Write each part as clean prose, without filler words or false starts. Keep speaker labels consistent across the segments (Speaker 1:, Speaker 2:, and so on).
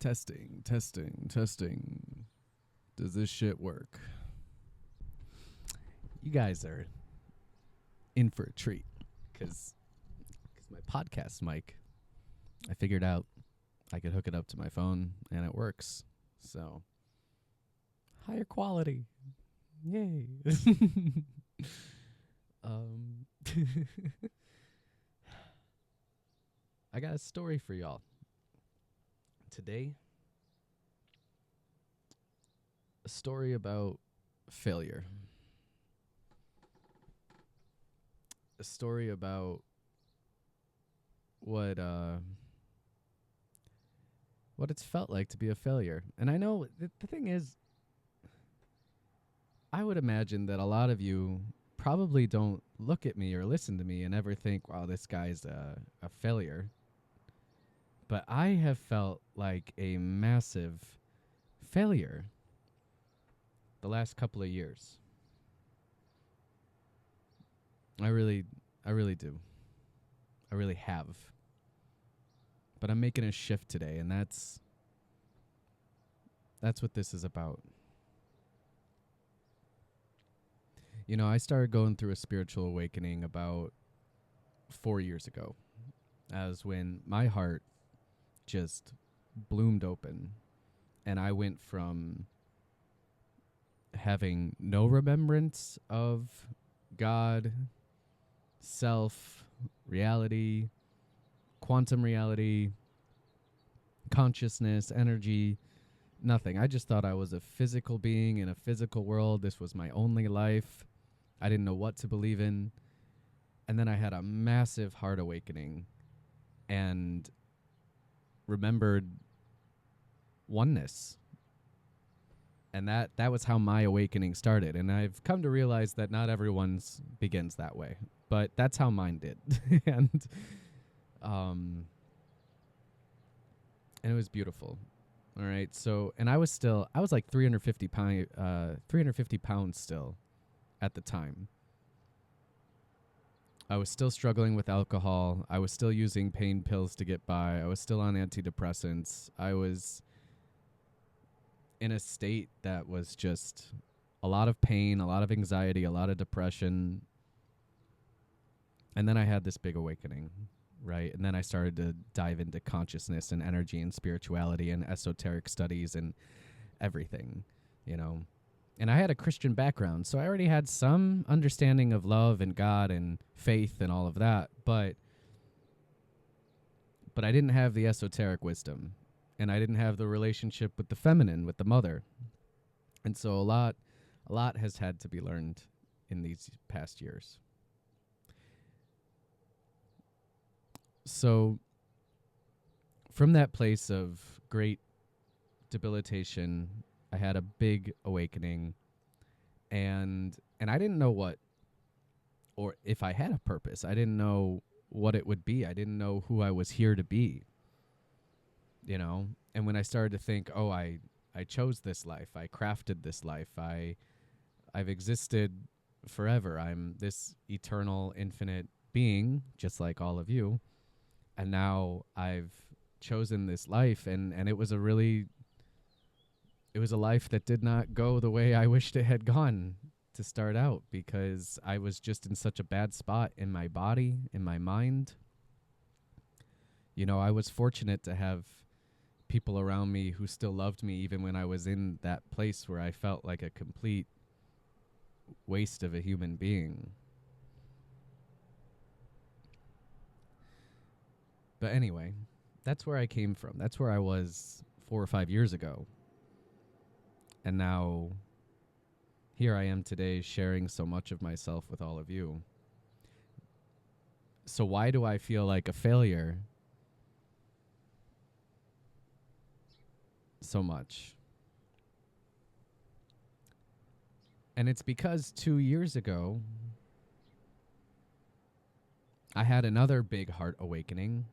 Speaker 1: Testing, testing, testing. Does this shit work? You guys are in for a treat because my podcast mic, I figured out I could hook it up to my phone and it works. So, higher quality. Yay. I got a story for y'all. Today, a story about failure. A story about what it's felt like to be a failure. And I know the thing is, I would imagine that a lot of you probably don't look at me or listen to me and ever think, wow, this guy's a failure. But I have felt like a massive failure the last couple of years. I really do. I really have. But I'm making a shift today, and that's what this is about. You know, I started going through a spiritual awakening about 4 years ago, as when my heart just bloomed open, and I went from having no remembrance of God, self, reality, quantum reality, consciousness, energy, nothing. I just thought I was a physical being in a physical world. This was my only life. I didn't know what to believe in. And then I had a massive heart awakening and remembered oneness. And that was how my awakening started. And I've come to realize that not everyone's begins that way, but that's how mine did. and it was beautiful. All right. So, and I was like 350 pounds still at the time. I was still struggling with alcohol. I was still using pain pills to get by. I was still on antidepressants. I was in a state that was just a lot of pain, a lot of anxiety, a lot of depression. And then I had this big awakening, right? And then I started to dive into consciousness and energy and spirituality and esoteric studies and everything, you know. And I had a Christian background, so I already had some understanding of love and God and faith and all of that, but I didn't have the esoteric wisdom, and I didn't have the relationship with the feminine, with the mother. And so a lot has had to be learned in these past years. So from that place of great debilitation, I had a big awakening, and I didn't know what, or if I had a purpose. I didn't know what it would be. I didn't know who I was here to be, you know. And when I started to think, oh, I chose this life, I crafted this life, I've existed forever. I'm this eternal, infinite being, just like all of you. And now I've chosen this life, and it was a life that did not go the way I wished it had gone to start out, because I was just in such a bad spot in my body, in my mind. You know, I was fortunate to have people around me who still loved me even when I was in that place where I felt like a complete waste of a human being. But anyway, that's where I came from. That's where I was 4 or 5 years ago. And now here I am today sharing so much of myself with all of you. So why do I feel like a failure so much? And it's because 2 years ago, I had another big heart awakening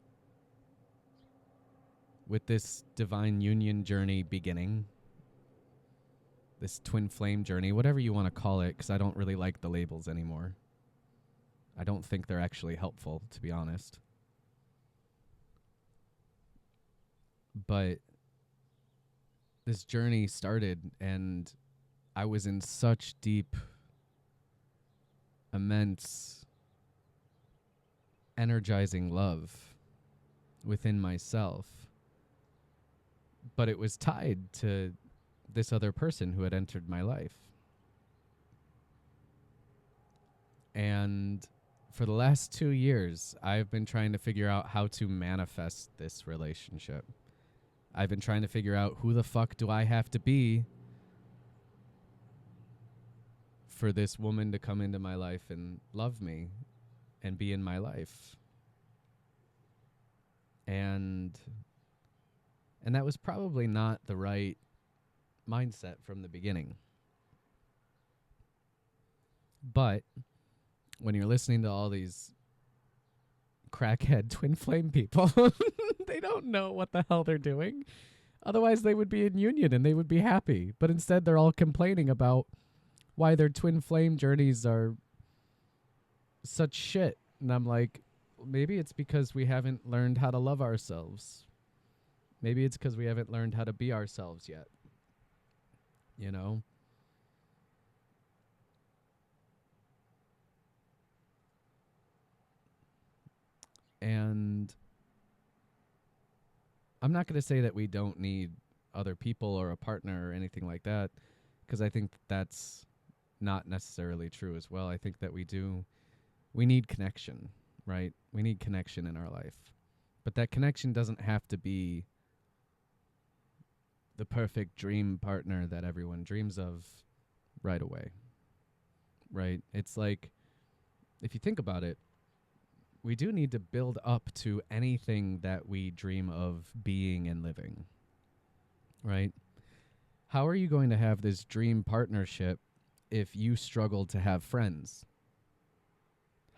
Speaker 1: with this divine union journey beginning. This twin flame journey, whatever you want to call it, because I don't really like the labels anymore. I don't think they're actually helpful, to be honest. But this journey started, and I was in such deep, immense, energizing love within myself. But it was tied to this other person who had entered my life. And for the last 2 years, I've been trying to figure out how to manifest this relationship. I've been trying to figure out who the fuck do I have to be for this woman to come into my life and love me and be in my life. And that was probably not the right mindset from the beginning. But when you're listening to all these crackhead twin flame people, they don't know what the hell they're doing. Otherwise, they would be in union and they would be happy. But instead, they're all complaining about why their twin flame journeys are such shit. And I'm like, maybe it's because we haven't learned how to love ourselves. Maybe it's because we haven't learned how to be ourselves yet. You know? And I'm not going to say that we don't need other people or a partner or anything like that, because I think that's not necessarily true as well. I think that we need connection, right? We need connection in our life. But that connection doesn't have to be the perfect dream partner that everyone dreams of right away, right? It's like, if you think about it, we do need to build up to anything that we dream of being and living, right? How are you going to have this dream partnership if you struggle to have friends?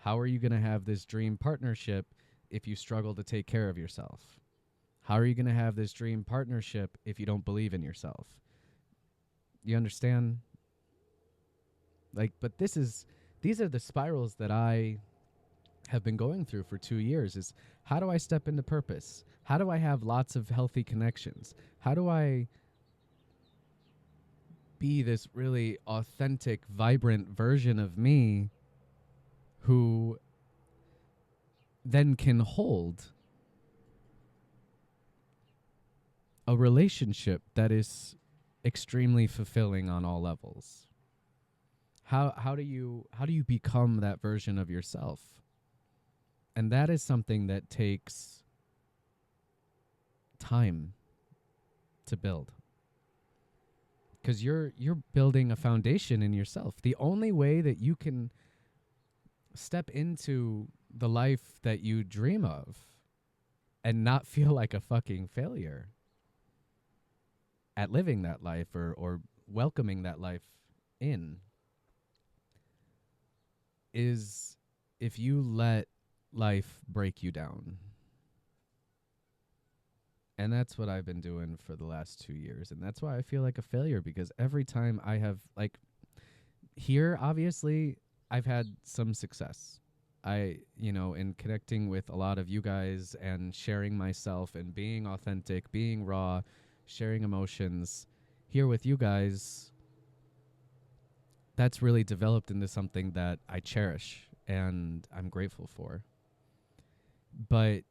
Speaker 1: How are you going to have this dream partnership if you struggle to take care of yourself? How are you going to have this dream partnership if you don't believe in yourself? You understand? Like, but these are the spirals that I have been going through for 2 years. Is how do I step into purpose? How do I have lots of healthy connections? How do I be this really authentic, vibrant version of me who then can hold a relationship that is extremely fulfilling on all levels? How do you become that version of yourself? And that is something that takes time to build. Because you're building a foundation in yourself. The only way that you can step into the life that you dream of and not feel like a fucking failure at living that life or welcoming that life in is if you let life break you down. And that's what I've been doing for the last 2 years. And that's why I feel like a failure, because every time I have, like, here, obviously, I've had some success. In connecting with a lot of you guys and sharing myself and being authentic, being raw, sharing emotions here with you guys, that's really developed into something that I cherish and I'm grateful for. But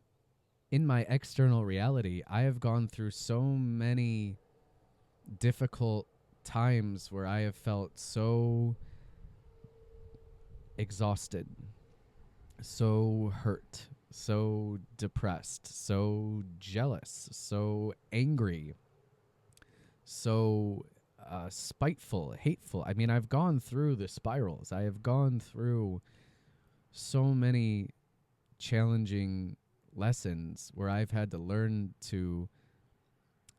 Speaker 1: in my external reality, I have gone through so many difficult times where I have felt so exhausted, so hurt, so depressed, so jealous, so angry, so spiteful, hateful. I mean, I've gone through the spirals. I have gone through so many challenging lessons where I've had to learn to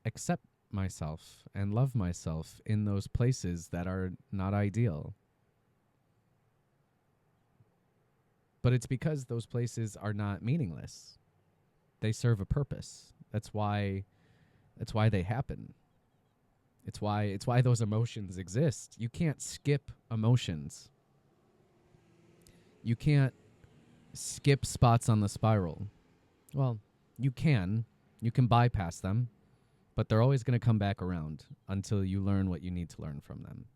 Speaker 1: accept myself and love myself in those places that are not ideal. But it's because those places are not meaningless. They serve a purpose. That's why they happen. It's why those emotions exist. You can't skip emotions. You can't skip spots on the spiral. Well, you can bypass them, but they're always going to come back around until you learn what you need to learn from them.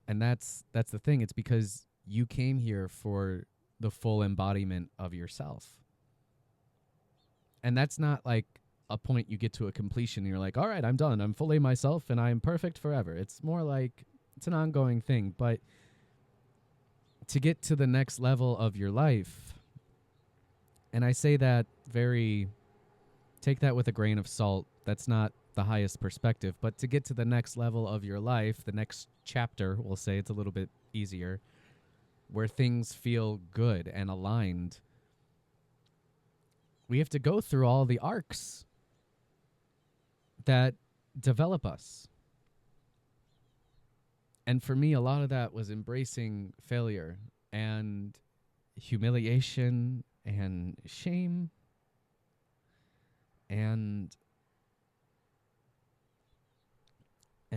Speaker 1: And that's the thing. It's because you came here for the full embodiment of yourself. And that's not like a point you get to a completion and you're like, all right, I'm done. I'm fully myself and I'm perfect forever. It's more like it's an ongoing thing. But to get to the next level of your life, and I say that take that with a grain of salt. That's not the highest perspective. But to get to the next level of your life, the next chapter, we'll say it's a little bit easier, where things feel good and aligned, we have to go through all the arcs that develop us. And for me, a lot of that was embracing failure and humiliation and shame and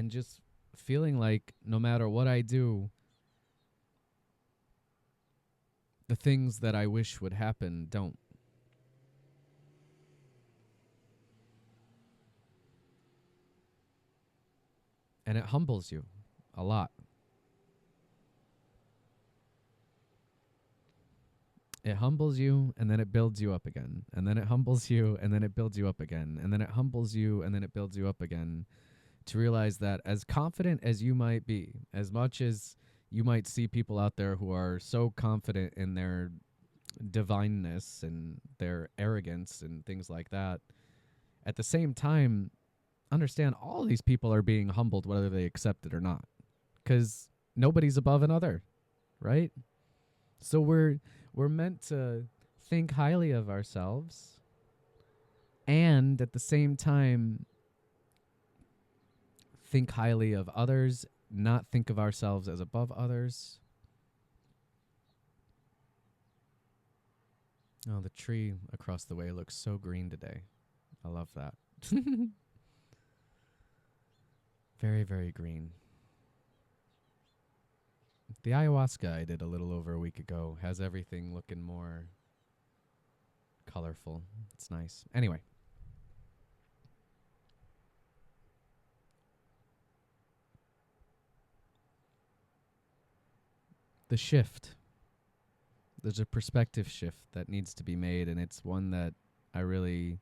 Speaker 1: just feeling like no matter what I do, the things that I wish would happen don't. And it humbles you a lot. It humbles you, and then it builds you up again. And then it humbles you, and then it builds you up again. And then it humbles you, and then it builds you up again. To realize that as confident as you might be, as much as you might see people out there who are so confident in their divineness and their arrogance and things like that, at the same time, understand all these people are being humbled whether they accept it or not, because nobody's above another, right? So we're meant to think highly of ourselves and at the same time think highly of others, not think of ourselves as above others. Oh, the tree across the way looks so green today. I love that. Very, very green. The ayahuasca I did a little over a week ago has everything looking more colorful. It's nice. Anyway. The shift. There's a perspective shift that needs to be made, and it's one that I really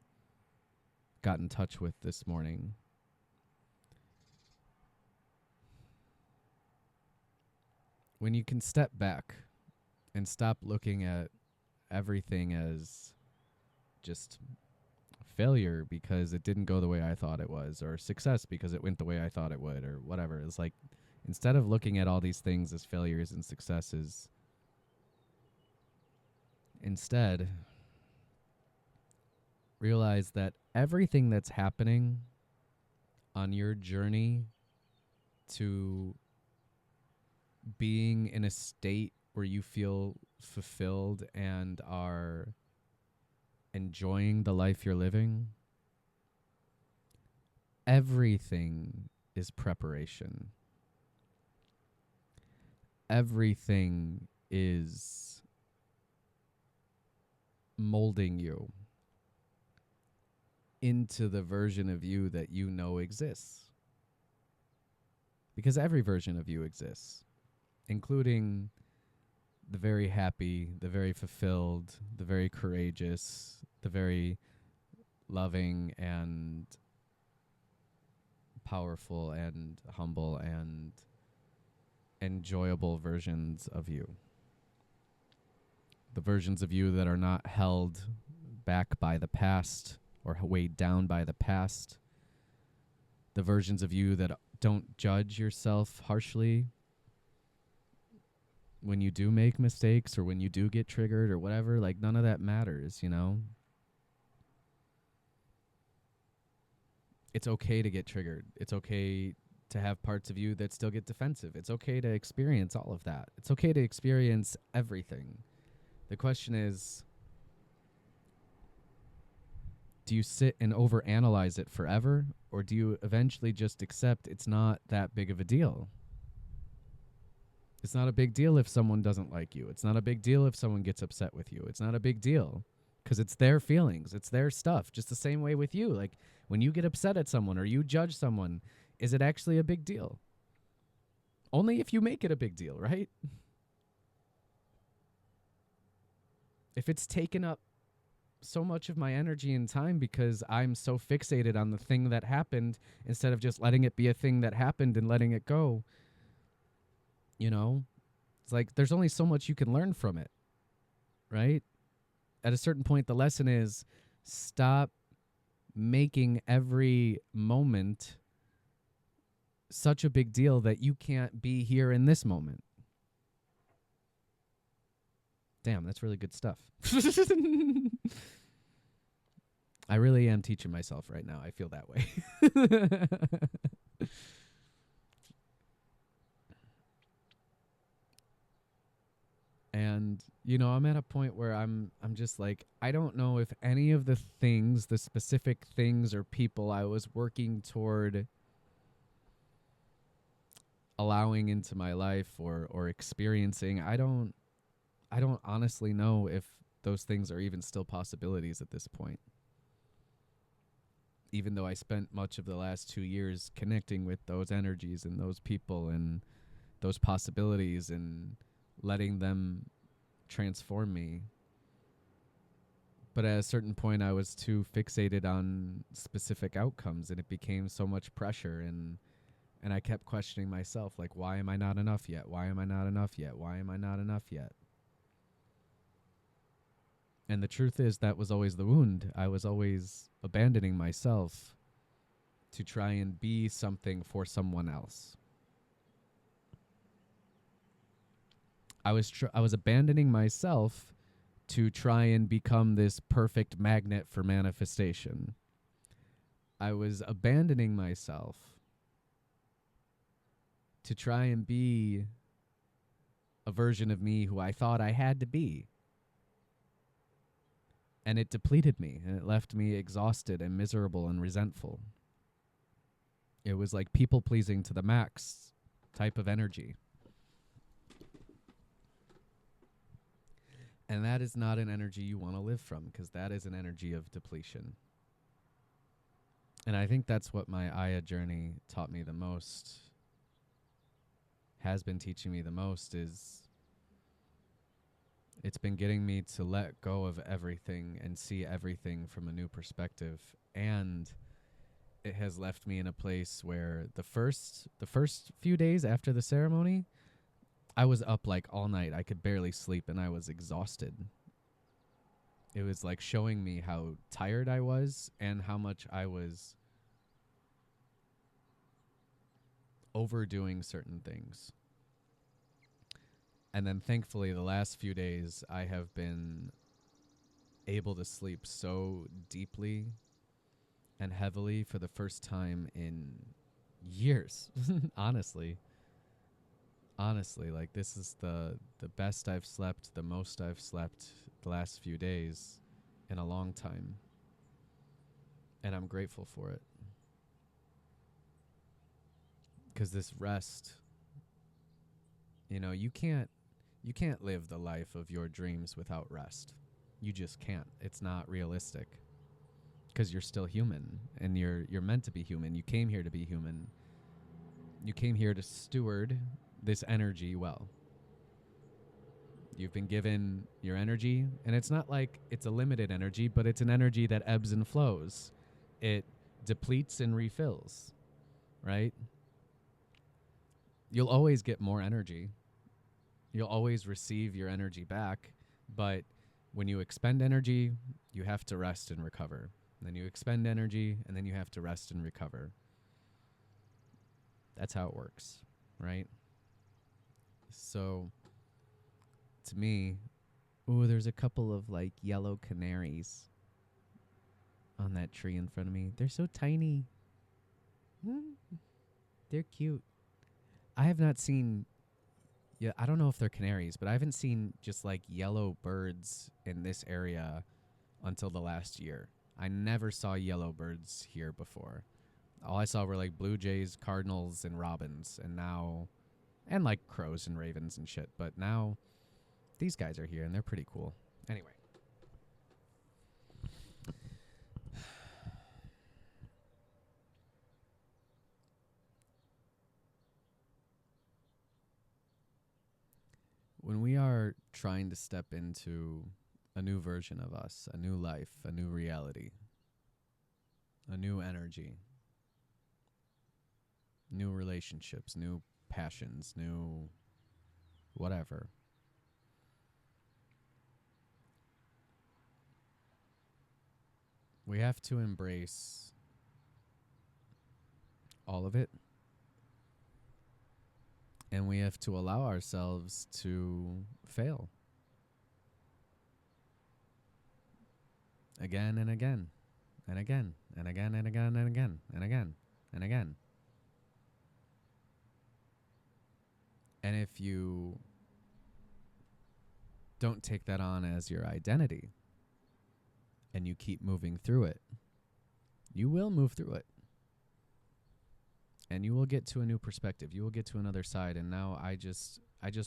Speaker 1: got in touch with this morning. When you can step back and stop looking at everything as just failure because it didn't go the way I thought it was, or success because it went the way I thought it would, or whatever. It's like, instead of looking at all these things as failures and successes, instead realize that everything that's happening on your journey to being in a state where you feel fulfilled and are enjoying the life you're living, everything is preparation. Everything is molding you into the version of you that you know exists. Because every version of you exists, including the very happy, the very fulfilled, the very courageous, the very loving and powerful and humble and enjoyable versions of you. The versions of you that are not held back by the past or weighed down by the past. The versions of you that don't judge yourself harshly when you do make mistakes or when you do get triggered or whatever. Like, none of that matters, you know? It's okay to get triggered. It's okay to have parts of you that still get defensive. It's okay to experience all of that. It's okay to experience everything. The question is, do you sit and overanalyze it forever, or do you eventually just accept it's not that big of a deal? It's not a big deal if someone doesn't like you. It's not a big deal if someone gets upset with you. It's not a big deal. because it's their feelings, it's their stuff. Just the same way with you. Like when you get upset at someone or you judge someone, is it actually a big deal? Only if you make it a big deal, right? If it's taken up so much of my energy and time because I'm so fixated on the thing that happened instead of just letting it be a thing that happened and letting it go, you know, it's like there's only so much you can learn from it, right? At a certain point, the lesson is stop making every moment such a big deal that you can't be here in this moment. Damn, that's really good stuff. I really am teaching myself right now. I feel that way. And I'm at a point where I'm just like, I don't know if any of the things, the specific things or people I was working toward allowing into my life or experiencing, I don't honestly know if those things are even still possibilities at this point. Even though I spent much of the last 2 years connecting with those energies and those people and those possibilities and letting them transform me. But at a certain point, I was too fixated on specific outcomes, and it became so much pressure. And I kept questioning myself, like, why am I not enough yet? Why am I not enough yet? Why am I not enough yet? And the truth is, that was always the wound. I was always abandoning myself to try and be something for someone else. I was abandoning myself to try and become this perfect magnet for manifestation. I was abandoning myself to try and be a version of me who I thought I had to be. And it depleted me, and it left me exhausted and miserable and resentful. It was like people-pleasing to the max type of energy. And that is not an energy you want to live from, because that is an energy of depletion. And I think that's what my Aya journey taught me the most, has been teaching me the most, is it's been getting me to let go of everything and see everything from a new perspective. And it has left me in a place where the first few days after the ceremony, I was up like all night. I could barely sleep and I was exhausted. It was like showing me how tired I was and how much I was overdoing certain things. And then thankfully the last few days I have been able to sleep so deeply and heavily for the first time in years. Honestly, like this is the best I've slept, the most I've slept the last few days in a long time. And I'm grateful for it. 'Cause this rest, you can't live the life of your dreams without rest. You just can't. It's not realistic. 'Cause you're still human, and you're meant to be human. You came here to be human. You came here to steward this energy well. You've been given your energy, and it's not like it's a limited energy, but it's an energy that ebbs and flows. It depletes and refills, right? You'll always get more energy. You'll always receive your energy back, but when you expend energy, you have to rest and recover. And then you expend energy, and then you have to rest and recover. That's how it works, right? So, to me, there's a couple of like yellow canaries on that tree in front of me. They're so tiny. They're cute. I have not seen, I don't know if they're canaries, but I haven't seen just like yellow birds in this area until the last year. I never saw yellow birds here before. All I saw were like blue jays, cardinals, and robins, and like crows and ravens and shit. But now these guys are here and they're pretty cool. Anyway, trying to step into a new version of us, a new life, a new reality, a new energy, new relationships, new passions, new whatever. We have to embrace all of it, and we have to allow ourselves to fail again and again and again and again and again and again and again and again. And if you don't take that on as your identity and you keep moving through it, you will move through it. And you will get to a new perspective. You will get to another side. And now I just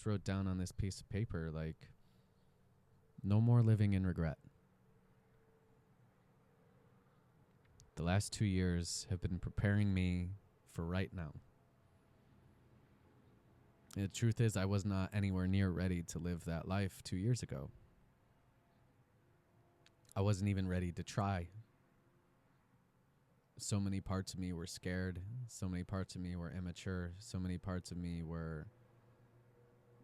Speaker 1: wrote down on this piece of paper, like, no more living in regret. The last 2 years have been preparing me for right now. The truth is, I was not anywhere near ready to live that life 2 years ago. I wasn't even ready to try. So many parts of me were scared. So many parts of me were immature. So many parts of me were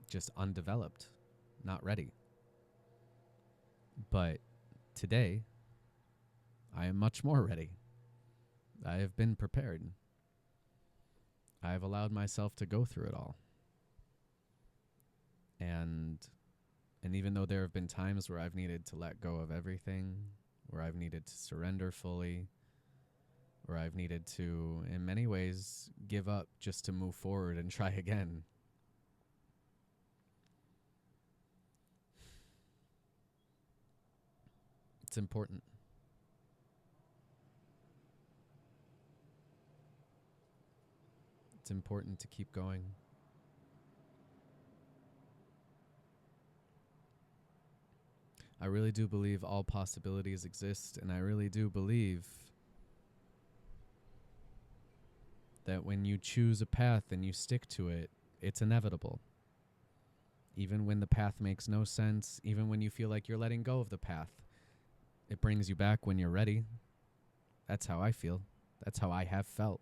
Speaker 1: just undeveloped, not ready. But today, I am much more ready. I have been prepared. I have allowed myself to go through it all. And even though there have been times where I've needed to let go of everything, where I've needed to surrender fully, where I've needed to, in many ways, give up just to move forward and try again. It's important. It's important to keep going. I really do believe all possibilities exist, and I really do believe that when you choose a path and you stick to it, it's inevitable. Even when the path makes no sense, even when you feel like you're letting go of the path, it brings you back when you're ready. That's how I feel. That's how I have felt.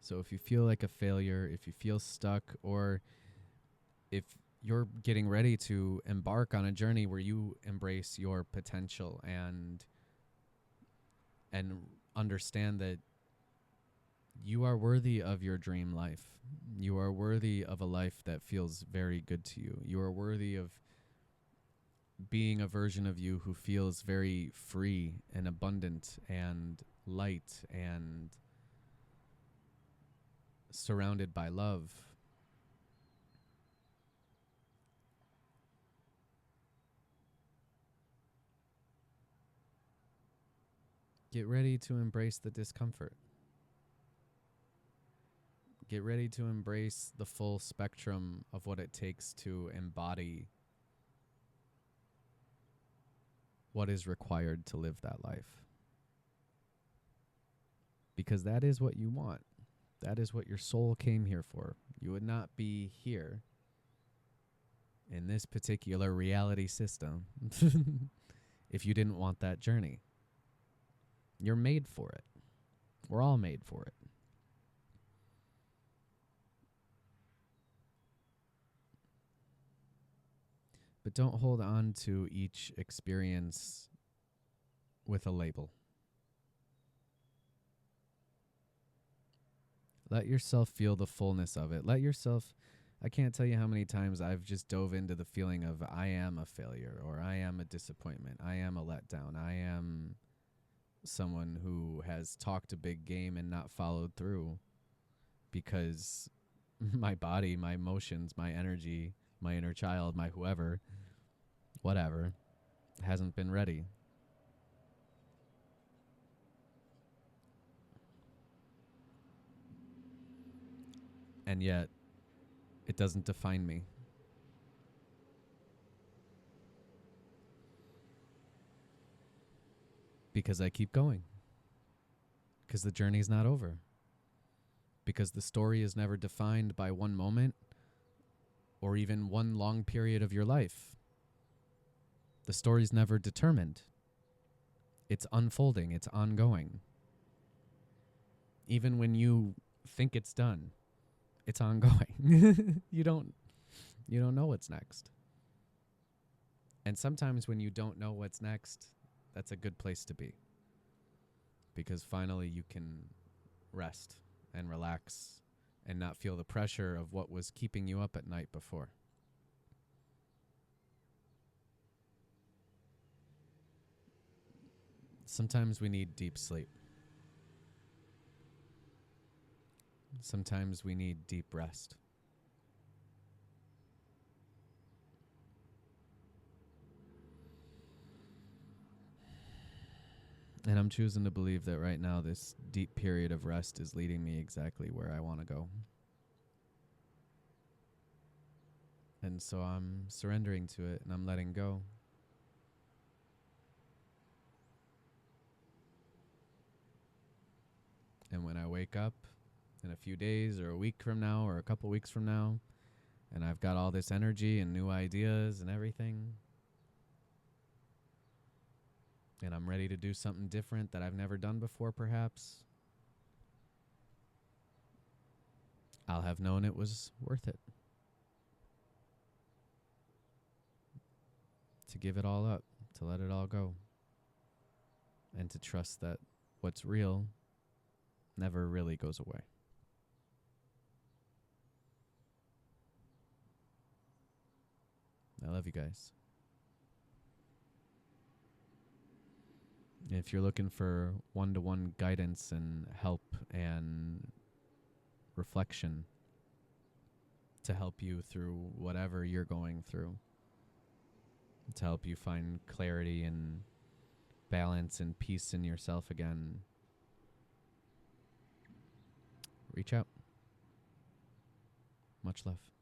Speaker 1: So if you feel like a failure, if you feel stuck, or if you're getting ready to embark on a journey where you embrace your potential and understand that you are worthy of your dream life. You are worthy of a life that feels very good to you. You are worthy of being a version of you who feels very free and abundant and light and surrounded by love. Get ready to embrace the discomfort. Get ready to embrace the full spectrum of what it takes to embody what is required to live that life. Because that is what you want. That is what your soul came here for. You would not be here in this particular reality system if you didn't want that journey. You're made for it. We're all made for it. But don't hold on to each experience with a label. Let yourself feel the fullness of it. I can't tell you how many times I've just dove into the feeling of I am a failure, or I am a disappointment, I am a letdown, I am someone who has talked a big game and not followed through because my body, my emotions, my energy, my inner child, my whoever, whatever, hasn't been ready. And yet, it doesn't define me. Because I keep going. Because the journey's not over. Because the story is never defined by one moment or even one long period of your life. The story's never determined. It's unfolding, it's ongoing. Even when you think it's done, it's ongoing. You don't know what's next. And sometimes when you don't know what's next, that's a good place to be. Because finally you can rest and relax and not feel the pressure of what was keeping you up at night before. Sometimes we need deep sleep. Sometimes we need deep rest. And I'm choosing to believe that right now this deep period of rest is leading me exactly where I want to go. And so I'm surrendering to it and I'm letting go. And when I wake up in a few days or a week from now or a couple weeks from now, and I've got all this energy and new ideas and everything, and I'm ready to do something different that I've never done before, perhaps, I'll have known it was worth it. To give it all up, to let it all go, and to trust that what's real never really goes away. I love you guys. If you're looking for one-to-one guidance and help and reflection to help you through whatever you're going through, to help you find clarity and balance and peace in yourself again, reach out. Much love.